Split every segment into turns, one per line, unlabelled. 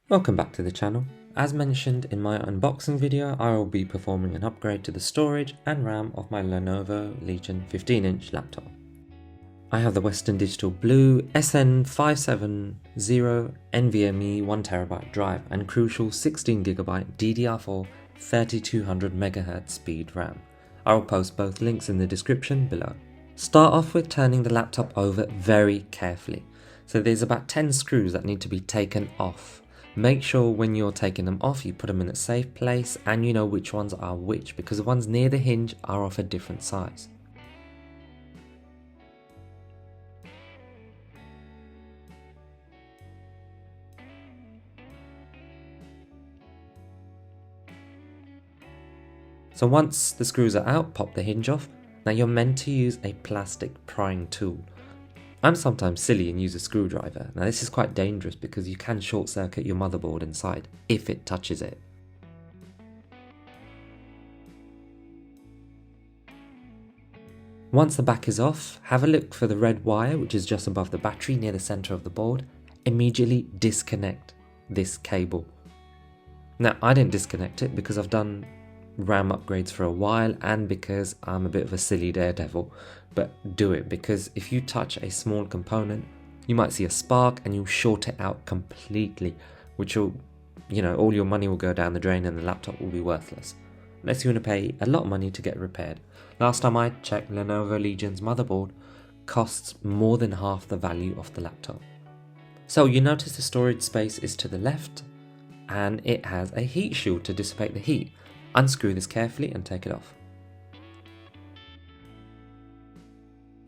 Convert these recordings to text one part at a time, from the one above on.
Welcome back to the channel. As mentioned in my unboxing video, I will be performing an upgrade to the storage and RAM of my Lenovo Legion 15-inch laptop. I have the Western Digital Blue SN570 NVMe 1TB drive and crucial 16GB DDR4 3200MHz speed RAM. I will post both links in the description below. Start off with turning the laptop over very carefully. So there's about 10 screws that need to be taken off. Make sure when you're taking them off you put them in a safe place and you know which ones are which, because the ones near the hinge are of a different size. So once the screws are out, pop the hinge off. Now you're meant to use a plastic prying tool. I'm sometimes silly and use a screwdriver. Now this is quite dangerous because you can short circuit your motherboard inside if it touches it. Once the back is off, have a look for the red wire which is just above the battery near the center of the board. Immediately disconnect this cable. Now I didn't disconnect it because I've done RAM upgrades for a while and because I'm a bit of a silly daredevil, but do it, because if you touch a small component you might see a spark and you'll short it out completely, which will, all your money will go down the drain and the laptop will be worthless unless you want to pay a lot of money to get repaired. Last time I checked, Lenovo Legion's motherboard costs more than half the value of the laptop. So you notice the storage space is to the left and it has a heat shield to dissipate the heat. Unscrew this carefully and take it off.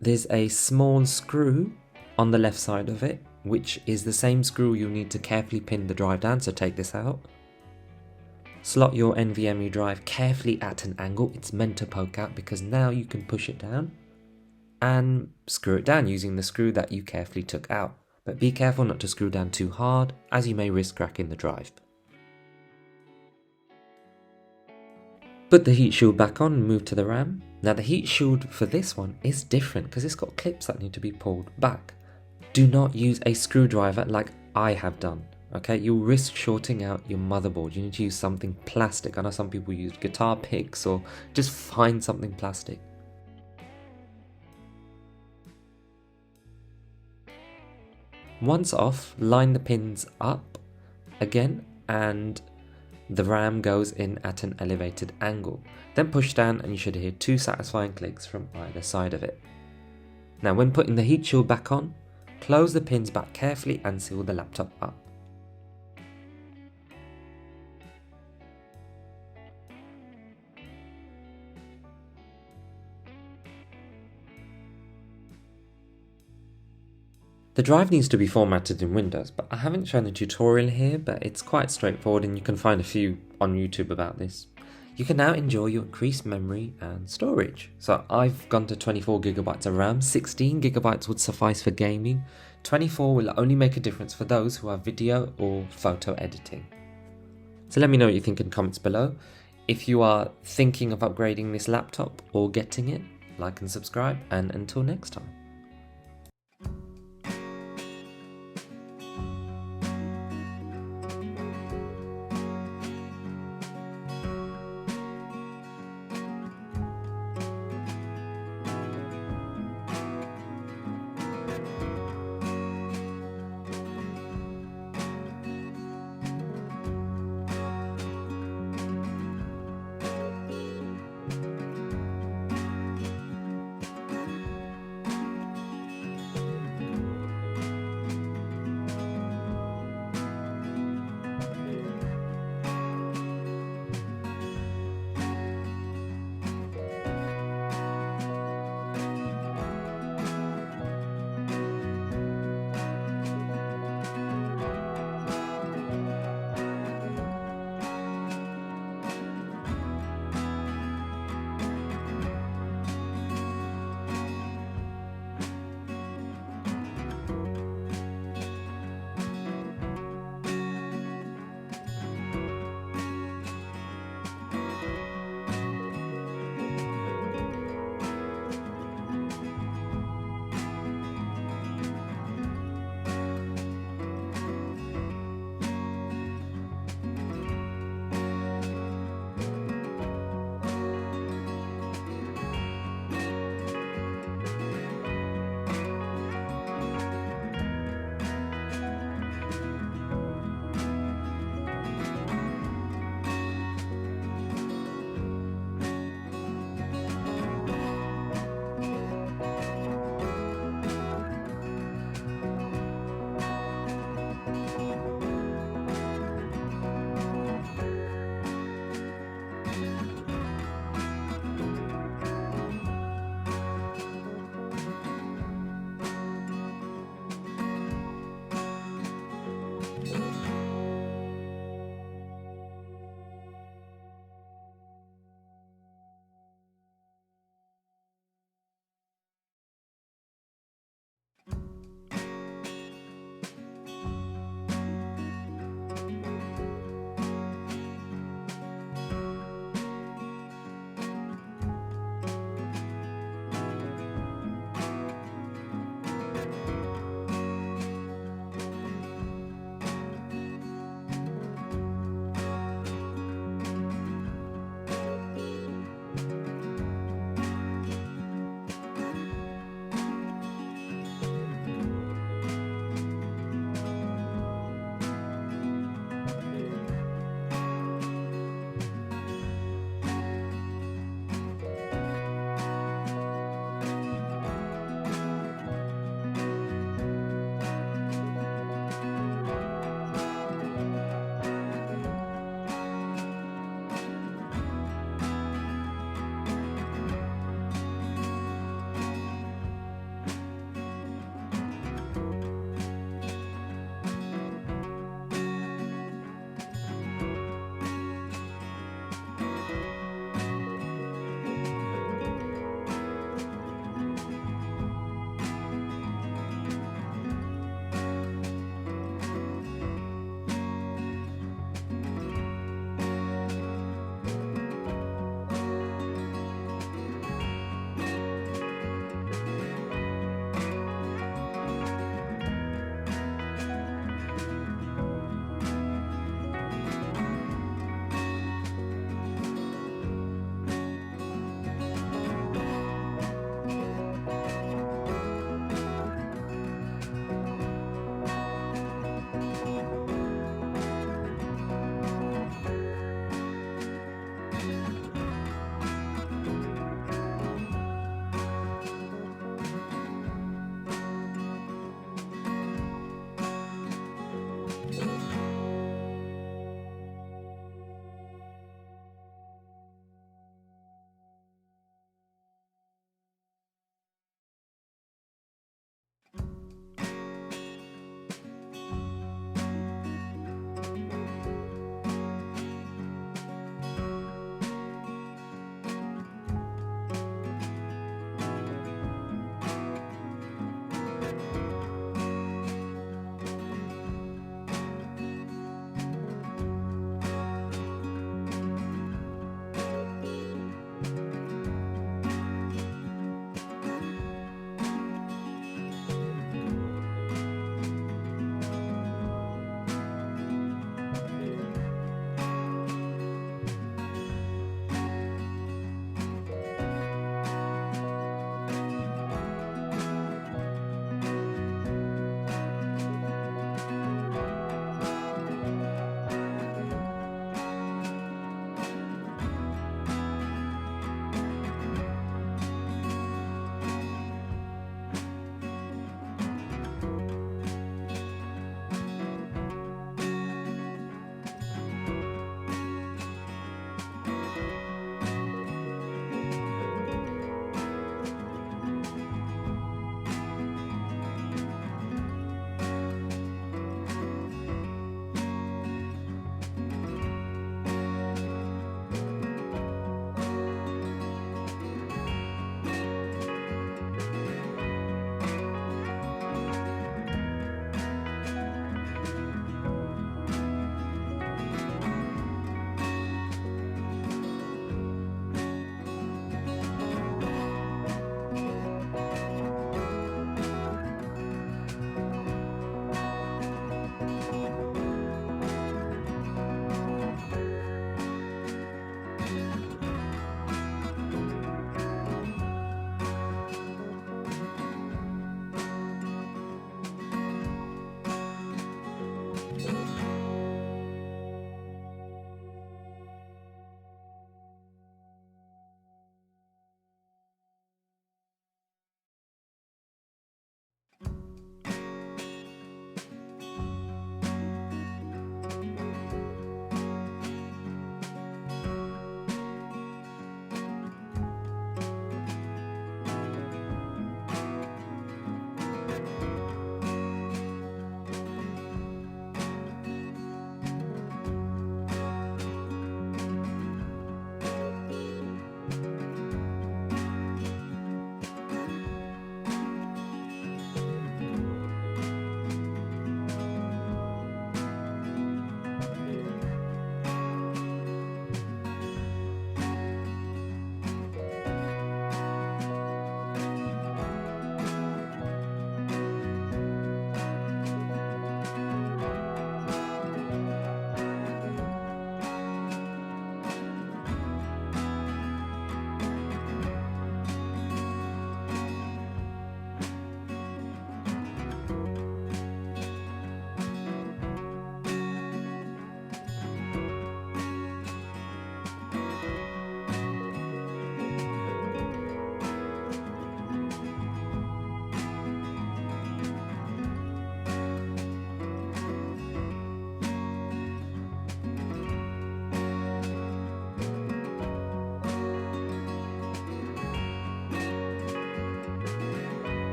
There's a small screw on the left side of it, which is the same screw you'll need to carefully pin the drive down, so take this out. Slot your NVMe drive carefully at an angle. It's meant to poke out because now you can push it down and screw it down using the screw that you carefully took out. But be careful not to screw down too hard, as you may risk cracking the drive. Put the heat shield back on and move to the RAM. Now the heat shield for this one is different because it's got clips that need to be pulled back. Do not use a screwdriver like I have done, okay? You'll risk shorting out your motherboard. You need to use something plastic. I know some people use guitar picks or just find something plastic. Once off, line the pins up again and the RAM goes in at an elevated angle. Then push down and you should hear 2 satisfying clicks from either side of it. Now when putting the heat shield back on, close the pins back carefully and seal the laptop up. The drive needs to be formatted in Windows, but I haven't shown a tutorial here, but it's quite straightforward and you can find a few on YouTube about this. You can now enjoy your increased memory and storage. So I've gone to 24GB of RAM, 16GB would suffice for gaming, 24 will only make a difference for those who have video or photo editing. So let me know what you think in comments below. If you are thinking of upgrading this laptop or getting it, like and subscribe, and until next time.